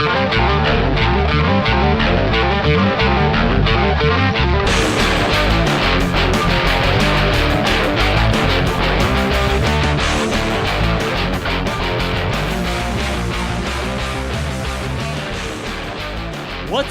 What's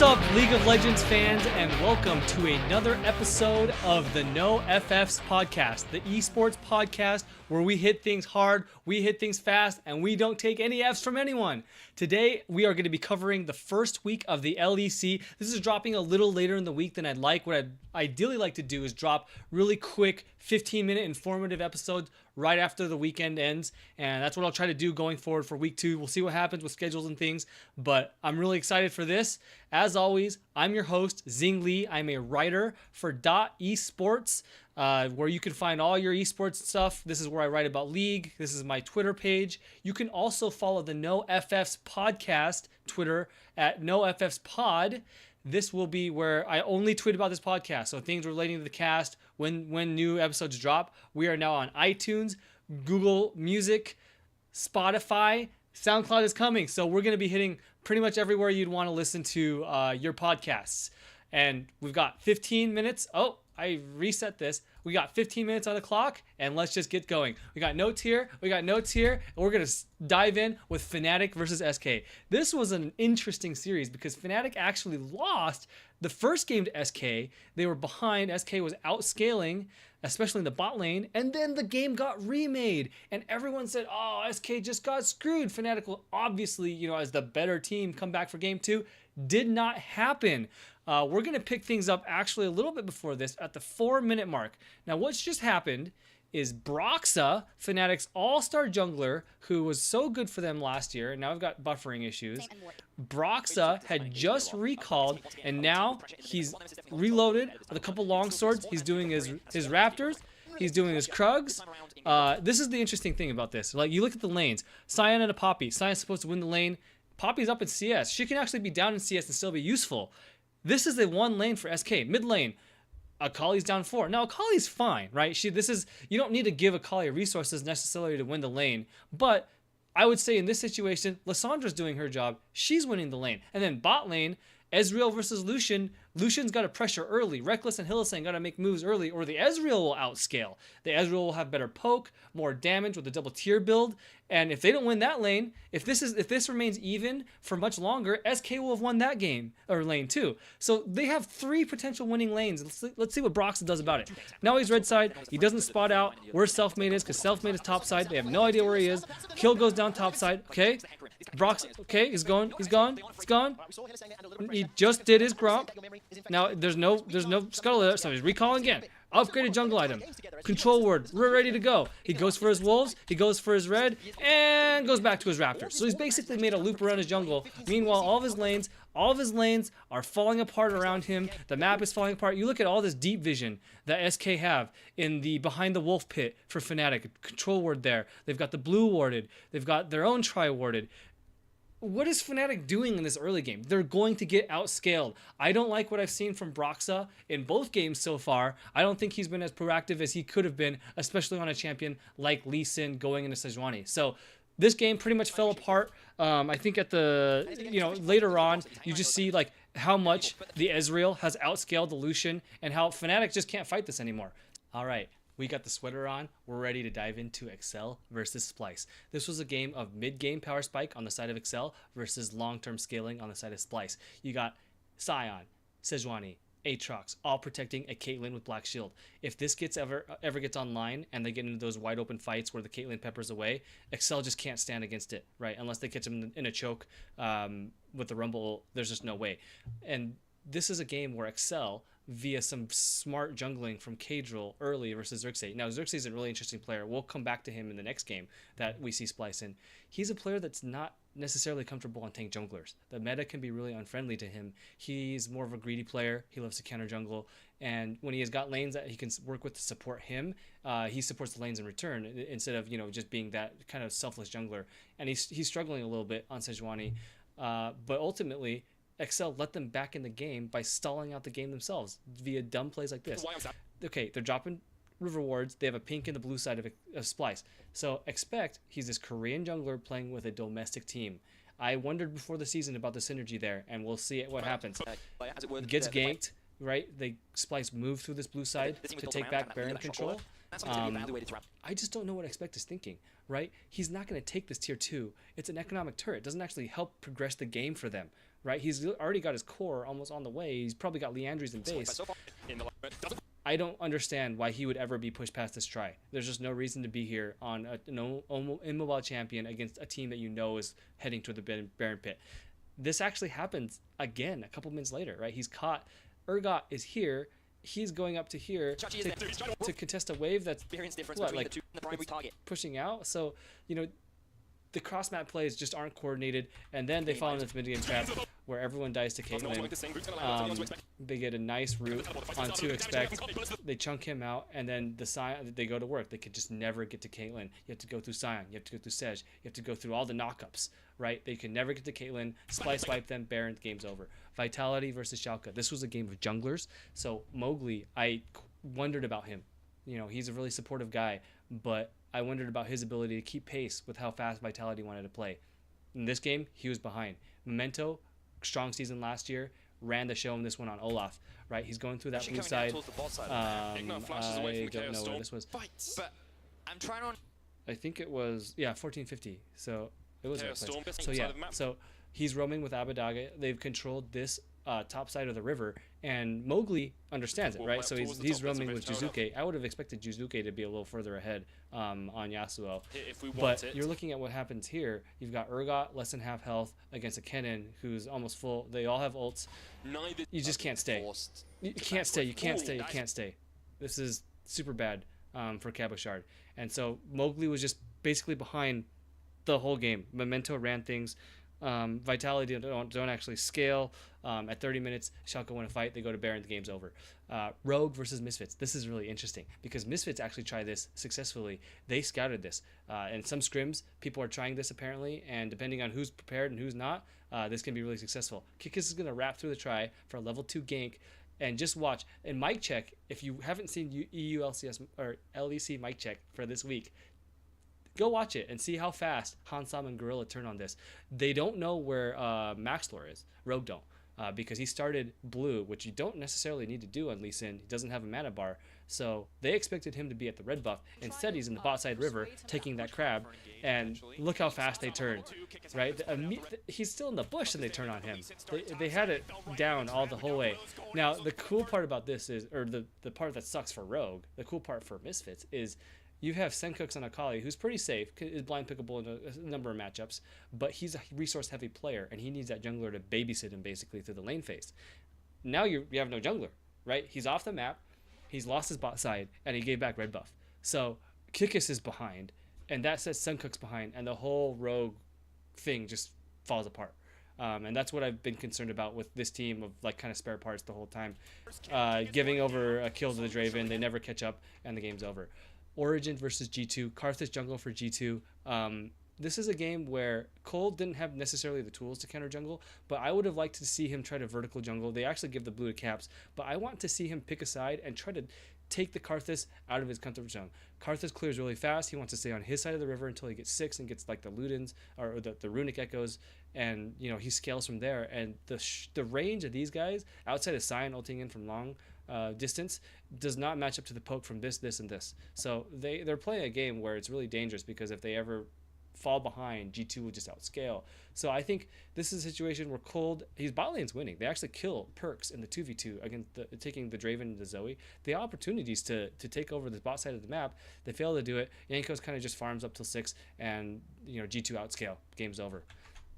up, League of Legends fans, and welcome to another episode of the No FFs podcast, the esports podcast where we hit things hard, we hit things fast, and we don't take any Fs from anyone. Today, we are going to be covering the first week of the LEC. This is dropping a little later in the week than I'd like. What I'd ideally like to do is drop really quick 15-minute informative episodes right after the weekend ends, and that's what I'll try to do going forward for week 2. We'll see what happens with schedules and things, but I'm really excited for this. As always, I'm your host, Xing Li. I'm a writer for .esports, where you can find all your esports stuff. This is where I write about League. This is my Twitter page. You can also follow the No FFs podcast Twitter at No FFs Pod. This will be where I only tweet about this podcast. So things relating to the cast, when new episodes drop. We are now on iTunes, Google Music, Spotify. SoundCloud is coming. So we're going to be hitting pretty much everywhere you'd want to listen to your podcasts. And we've got 15 minutes. Oh, I reset this. We got 15 minutes on the clock, and let's just get going. We got notes here, and we're going to dive in with Fnatic versus SK. This was an interesting series because Fnatic actually lost the first game to SK. They were behind. SK was outscaling, especially in the bot lane, and then the game got remade, and everyone said, oh, SK just got screwed. Fnatic will obviously, as the better team, come back for game 2. Did not happen. We're going to pick things up actually a little bit before this at the 4-minute mark. Now, what's just happened is Broxah, Fnatic's all-star jungler, who was so good for them last year, and now I've got buffering issues. Broxah had just recalled, and now he's reloaded with a couple long swords. He's doing his Raptors. He's doing his Krugs. This is the interesting thing about this. Like, you look at the lanes. Sion and a Poppy. Sion's supposed to win the lane. Poppy's up in CS. She can actually be down in CS and still be useful. This is the one lane for SK. Mid lane, Akali's down 4. Now, Akali's fine, right? You don't need to give Akali resources necessarily to win the lane. But I would say in this situation, Lyssandra's doing her job. She's winning the lane. And then bot lane, Ezreal versus Lucian. Lucian's got to pressure early. Reckless and Hylissang got to make moves early, or the Ezreal will outscale. The Ezreal will have better poke, more damage with the double tier build. And if they don't win that lane, if this remains even for much longer, SK will have won that game or lane too. So they have 3 potential winning lanes. Let's see what Broxah does about it. Now he's red side. He doesn't spot out where Selfmade is because Selfmade is top side. They have no idea where he is. Kill goes down top side. Okay, Broxah. Okay, he's gone. He's gone. It's gone. He just did his Gromp. Now there's no scuttle there, so he's recalling again. Upgraded jungle item. Control word. We're ready to go. He goes for his wolves. He goes for his red. And goes back to his raptors. So he's basically made a loop around his jungle. Meanwhile, all of his lanes are falling apart around him. The map is falling apart. You look at all this deep vision that SK have in the behind the wolf pit for Fnatic. Control ward there. They've got the blue warded. They've got their own tri warded. What is Fnatic doing in this early game? They're going to get outscaled. I don't like what I've seen from Broxah in both games so far. I don't think he's been as proactive as he could have been, especially on a champion like Lee Sin going into Sejuani. So this game pretty much fell apart. I think at the, later on, you just see like how much the Ezreal has outscaled the Lucian and how Fnatic just can't fight this anymore. All right. We got the sweater on. We're ready to dive into Excel versus Splyce. This was a game of mid-game power spike on the side of Excel versus long-term scaling on the side of Splyce. You got Sion, Sejuani, Aatrox, all protecting a Caitlyn with Black Shield. If this ever gets online and they get into those wide open fights where the Caitlyn peppers away, Excel just can't stand against it, right? Unless they catch him in a choke with the Rumble, there's just no way. And this is a game where Excel, via some smart jungling from Kadril early versus Xerxes. Now, Xerxes is a really interesting player. We'll come back to him in the next game that we see Splyce in. He's a player that's not necessarily comfortable on tank junglers. The meta can be really unfriendly to him. He's more of a greedy player. He loves to counter jungle. And when he has got lanes that he can work with to support him, he supports the lanes in return instead of, just being that kind of selfless jungler. And he's struggling a little bit on Sejuani. But ultimately, Excel let them back in the game by stalling out the game themselves via dumb plays like this. Okay, they're dropping river wards. They have a pink and the blue side of Splyce. So expect he's this Korean jungler playing with a domestic team. I wondered before the season about the synergy there, and we'll see what happens. Gets ganked, right? They Splice move through this blue side to take back Baron control. I just don't know what Expect is thinking, right? He's not going to take this tier 2. It's an economic turret. It doesn't actually help progress the game for them, right? He's already got his core almost on the way. He's probably got Liandry's in base. I don't understand why he would ever be pushed past this try. There's just no reason to be here on an immobile champion against a team that you know is heading to the Baron pit. This actually happens again a couple minutes later, right? He's caught. Urgot is here. He's going up to here to contest a wave that's what, like pushing out. So, you know, the cross map plays just aren't coordinated, and then they fall into this mid game trap where everyone dies to Caitlyn. They get a nice route on 2 Expect. They chunk him out, and then they go to work. They could just never get to Caitlyn. You have to go through Sion. You have to go through Sej. You have to go through all the knockups, right? They can never get to Caitlyn. Splice wipe them. Baron, game's over. Vitality versus Schalke. This was a game of junglers. So Mowgli, I wondered about him. You know, he's a really supportive guy, but I wondered about his ability to keep pace with how fast Vitality wanted to play. In this game, he was behind. Memento, strong season last year, ran the show in this one on Olaf, right? He's going through that blue side. I don't know where this was. But I'm trying on. I think it was, 1450. So it was right place. So yeah, so he's roaming with Abbedagge. They've controlled this top side of the river, and Mowgli understands it, right? So he's roaming with Jizuke. I would have expected Jizuke to be a little further ahead on Yasuo. But you're looking at what happens here. You've got Urgot, less than half health, against a Kennen who's almost full. They all have ults. You just can't stay. You can't stay. You can't stay. You can't stay. This is super bad for Cabochard. And so Mowgli was just basically behind the whole game. Memento ran things. Vitality don't actually scale. At 30 minutes, Schalke win a fight. They go to Baron. The game's over. Rogue versus Misfits. This is really interesting because Misfits actually tried this successfully. They scouted this. In some scrims, people are trying this apparently, and depending on who's prepared and who's not, this can be really successful. Kikis is going to wrap through the try for a level 2 gank. And just watch. And mic check, if you haven't seen EU LCS or LEC mic check for this week, go watch it and see how fast Hansam and Gorilla turn on this. They don't know where Maxlor is. Rogue don't. Because he started blue, which you don't necessarily need to do on Lee Sin. He doesn't have a mana bar. So they expected him to be at the red buff. Instead, he's in the bot side river taking that crab. And look how fast they turned, right? He's still in the bush and they turn on him. They had it down all the whole way. Now, the cool part about this is, or the part that sucks for Rogue, the cool part for Misfits is, you have Senkux on Akali, who's pretty safe, is blind pickable in a number of matchups, but he's a resource-heavy player, and he needs that jungler to babysit him basically through the lane phase. Now you have no jungler, right? He's off the map, he's lost his bot side, and he gave back red buff. So Kikis is behind, and that sets Senkux behind, and the whole Rogue thing just falls apart. And that's what I've been concerned about with this team of like kind of spare parts the whole time. Giving over a kill to the Draven, they never catch up, and the game's over. Origin versus G2, Karthus jungle for G2. This is a game where Cole didn't have necessarily the tools to counter jungle, but I would have liked to see him try to vertical jungle. They actually give the blue to Caps, but I want to see him pick a side and try to take the Karthus out of his comfort zone. Karthus clears really fast. He wants to stay on his side of the river until he gets 6 and gets like the Ludens or the Runic Echoes, and you know he scales from there. And the range of these guys outside of Sion ulting in from long distance does not match up to the poke from this, and this. So they're playing a game where it's really dangerous because if they ever fall behind, G2 will just outscale. So I think this is a situation where Cold, his bot lane's winning. They actually kill Perks in the 2v2 against taking the Draven and the Zoe. They have opportunities to take over the bot side of the map. They fail to do it. Jankos kind of just farms up till 6, and you know G2 outscale. Game's over.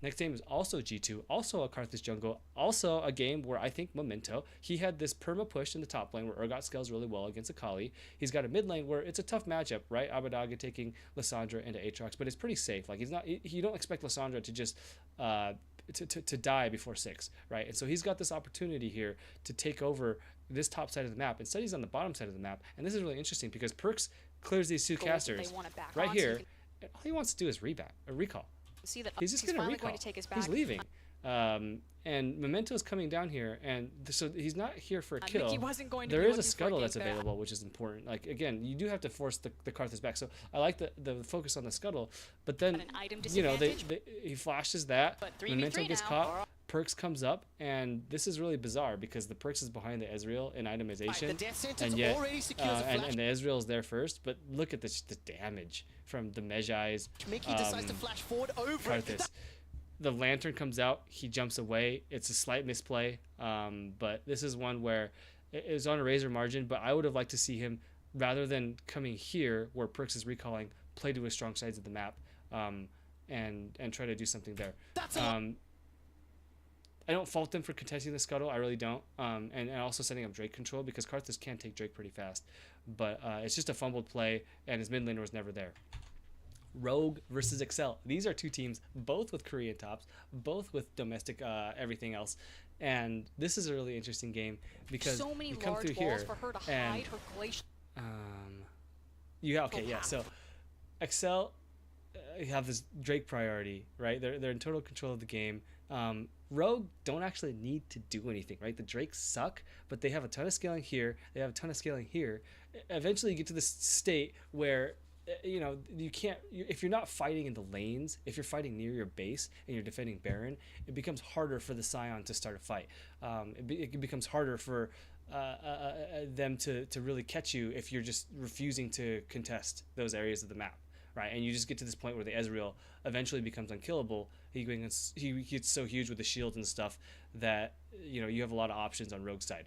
Next game is also G2, also a Karthus jungle, also a game where I think Memento, he had this perma push in the top lane where Urgot scales really well against Akali. He's got a mid lane where it's a tough matchup, right? Abbedagge taking Lissandra into Aatrox, but it's pretty safe. Like you don't expect Lissandra to just to die before 6, right? And so he's got this opportunity here to take over this top side of the map. Instead, he's on the bottom side of the map, and this is really interesting because Perks clears these 2 casters right here. All he wants to do is recall. See that He's just going to recall. He's leaving. And Memento's coming down here, and so he's not here for a kill. Mickey wasn't going to There be is a looking for scuttle a that's gank there. available, which is important. Like, again, you do have to force the Karthus back. So I like the focus on the scuttle, but then An item you know disadvantage. he flashes that. But 3v3 Memento gets now. caught. Perks comes up, and this is really bizarre because the Perks is behind the Ezreal in itemization, death sentence and yet already secures a and flash. the Ezreal is there first. But look at the damage from the Mejai's Mickey decides to flash forward over it. Karthus. The lantern comes out, he jumps away. It's a slight misplay, but this is one where it was on a razor margin. But I would have liked to see him, rather than coming here where Perks is recalling, play to his strong sides of the map, and try to do something there. That's a I don't fault them for contesting the scuttle. I really don't. And also setting up Drake control because Karthus can take Drake pretty fast. But it's just a fumbled play, and his mid laner was never there. Rogue versus Excel. These are two teams, both with Korean tops, both with domestic everything else. And this is a really interesting game because So many you come large through walls here for her to and hide her glacial. so Excel have this Drake priority, right? They're in total control of the game. Rogue don't actually need to do anything, right? The Drakes suck, but they have a ton of scaling here. They have a ton of scaling here. Eventually, you get to this state where you can't. If you're not fighting in the lanes, if you're fighting near your base and you're defending Baron, it becomes harder for the Scion to start a fight. It becomes harder for them to really catch you if you're just refusing to contest those areas of the map. Right, and you just get to this point where the Ezreal eventually becomes unkillable. He gets so huge with the shield and stuff that you have a lot of options on Rogue's side.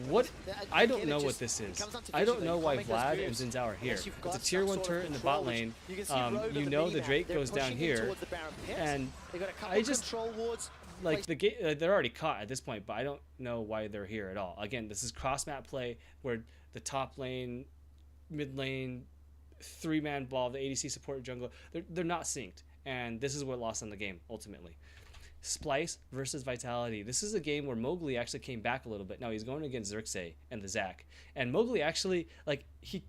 What I don't know what this is. I don't know why Vlad and Xin Zhao are here. It's a tier 1 turret in the bot lane. The Drake goes down here, and I just like the game. They're already caught at this point, but I don't know why they're here at all. Again, this is cross map play where the top lane, mid lane, 3-man ball, the ADC support jungle, they're not synced, and this is what lost on the game ultimately. Splyce versus Vitality. This is a game where Mowgli actually came back a little bit. Now he's going against Xerxes and the Zac, and Mowgli actually he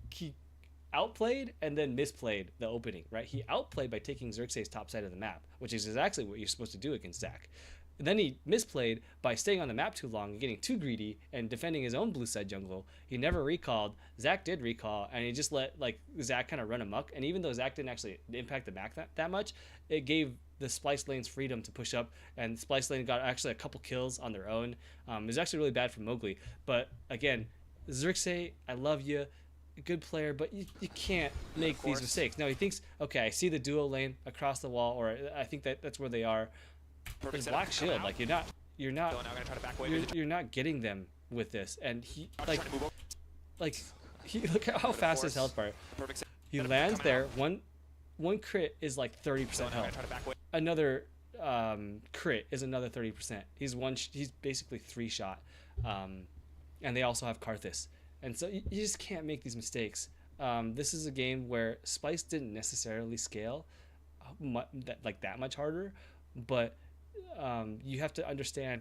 outplayed and then misplayed the opening. Right, he outplayed by taking Xerxes' top side of the map, which is exactly what you're supposed to do against Zac. And then he misplayed by staying on the map too long and getting too greedy and defending his own blue side jungle. He never recalled. Zac did recall, and he just let Zac kind of run amok. And even though Zac didn't actually impact the map that much, it gave the Splyce lanes freedom to push up, and Splyce lane got actually a couple kills on their own. It was actually really bad for Mowgli. But again, Xerxes, I love you, good player, but you can't make these mistakes. Now he thinks, okay, I see the duo lane across the wall, or I think that's where they are. There's Black Shield, like you're not getting them with this, and he look at how fast his health bar. He lands there. One crit is like 30% health. Another crit is another 30%. He's basically 3-shot, and they also have Karthus, and so you just can't make these mistakes. This is a game where Splyce didn't necessarily scale that much harder, but you have to understand,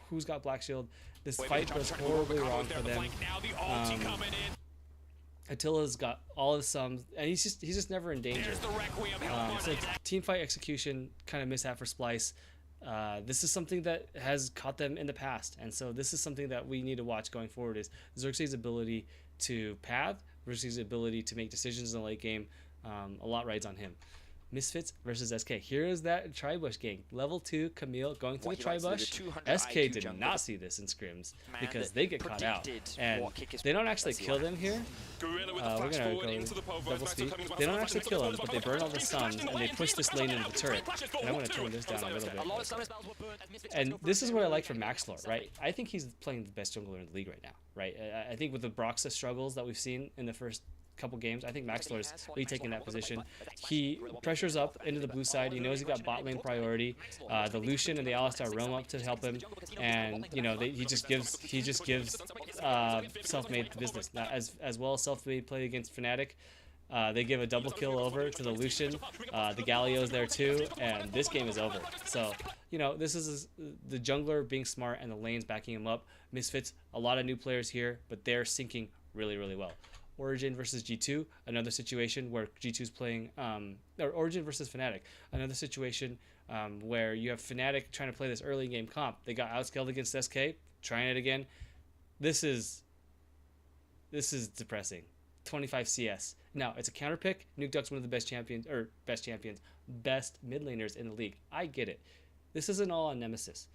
who's got Black Shield. This fight goes horribly wrong for them. Attila's got all his sums, and he's just never in danger. So team fight execution kind of mishap for Splyce. This is something that has caught them in the past, and so this is something that we need to watch going forward. Is Xerxes' ability to path versus his ability to make decisions in the late game. A lot rides on him. Misfits versus SK. Here is that Tribush gang. Level 2 Camille going through the Tribush. SK did not see this in scrims because they get caught out. And they don't actually kill them here. We're going to go double speed. They don't actually kill them, but they burn all the stuns and they push this lane into the turret. And I'm going to turn this down a little bit. And this is what I like from Maxlore, right? I think he's playing the best jungler in the league right now, right? I think with the Broxah struggles that we've seen in the first couple games, I think Maxlore's retaking that position. He pressures up into the blue side. He knows he got bot lane priority. The Lucian and the Alistar roam up to help him, and he just gives Selfmade the business. Now, as well as Selfmade played against Fnatic, they give a double kill over to the Lucian. The Galio's there too, and this game is over. So this is the jungler being smart and the lanes backing him up. Misfits, a lot of new players here, but they're syncing really, really well. Origin versus G2, another situation where G2's playing, or Origin versus Fnatic, another situation where you have Fnatic trying to play this early game comp. They got outscaled against SK, trying it again. This is depressing. 25 CS. Now, it's a counter pick. Nukeduck's one of the best mid laners in the league. I get it. This isn't all on Nemesis.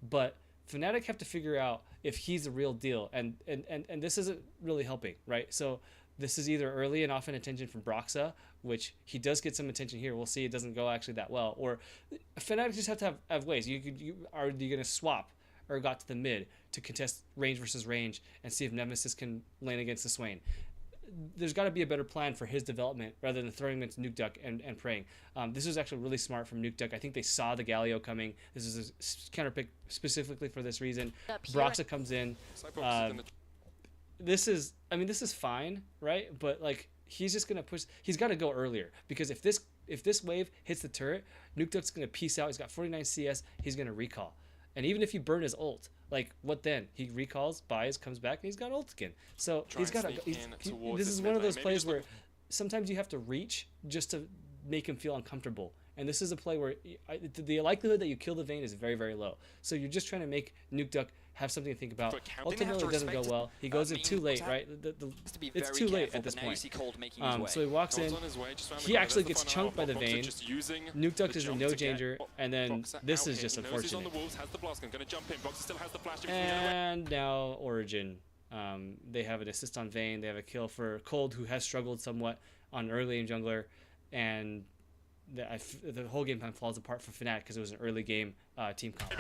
But Fnatic have to figure out if he's the real deal, and this isn't really helping, right? So this is either early and often attention from Broxa, which he does get some attention here. We'll see it doesn't go actually that well. Or Fnatic just have to have ways. Are you going to swap or got to the mid to contest range versus range and see if Nemesis can lane against the Swain? There's got to be a better plan for his development rather than throwing him into Nukeduck and praying. This was actually really smart from Nukeduck. I think they saw the Galio coming. This is a counter pick specifically for this reason. Broxa comes in. This is fine, right? But like he's just gonna push. He's got to go earlier because if this wave hits the turret, Nukeduck's gonna peace out. He's got 49 CS. He's gonna recall. And even if you burn his ult, like what then? He recalls, buys, comes back, and he's got ult again. So he's got. This is one of those plays where sometimes you have to reach just to make him feel uncomfortable. And this is a play where the likelihood that you kill the Vayne is very, very low. So you're just trying to make Nukeduck have something to think about. Ultimately, it doesn't go well. He goes in too late, right? It's too late at this point. So he walks in. He actually gets chunked by the Vayne. Nukeduck is a no changer, and then this is just unfortunate. And now Origin. They have an assist on Vayne. They have a kill for Cold, who has struggled somewhat on early in jungler, and the whole game plan falls apart for Fnatic because it was an early game team comp.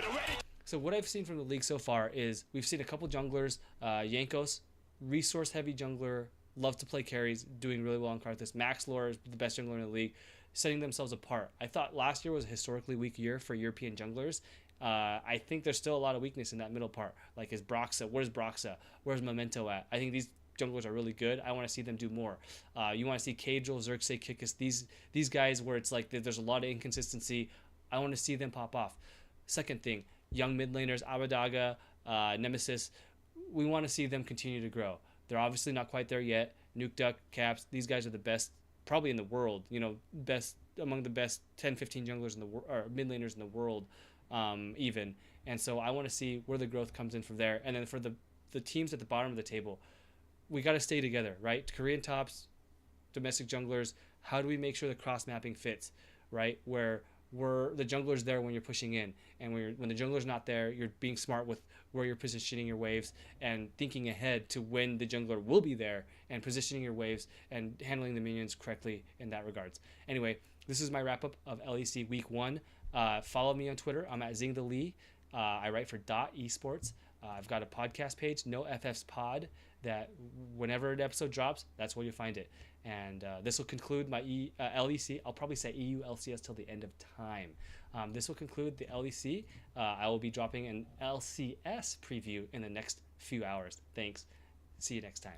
So what I've seen from the league so far is we've seen a couple junglers, Jankos, resource-heavy jungler, loves to play carries, doing really well on Karthus. Max Lore is the best jungler in the league, setting themselves apart. I thought last year was a historically weak year for European junglers. I think there's still a lot of weakness in that middle part. Like, is Broxa? Where's Broxa? Where's Memento at? I think these junglers are really good. I want to see them do more. You want to see Cajal, Xerxes, Kikis, these guys where it's like there's a lot of inconsistency. I want to see them pop off. Second thing, young mid laners, Abadaga, Nemesis, we want to see them continue to grow. They're obviously not quite there yet. Nukeduck, Caps, these guys are the best probably in the world, best among the best 10, 15 junglers in the world, or mid laners in the world, even. And so I want to see where the growth comes in from there. And then for the teams at the bottom of the table, we got to stay together, right? Korean tops, domestic junglers, how do we make sure the cross mapping fits, right? Where the jungler's there when you're pushing in, and when the jungler's not there, you're being smart with where you're positioning your waves and thinking ahead to when the jungler will be there and positioning your waves and handling the minions correctly in that regards. Anyway, this is my wrap up of LEC Week 1. Follow me on Twitter. I'm at ZingTheLee. I write for .esports. I've got a podcast page, NoFF's Pod, that whenever an episode drops, that's where you'll find it. And this will conclude my LEC. I'll probably say EU LCS till the end of time. This will conclude the LEC. I will be dropping an LCS preview in the next few hours. Thanks. See you next time.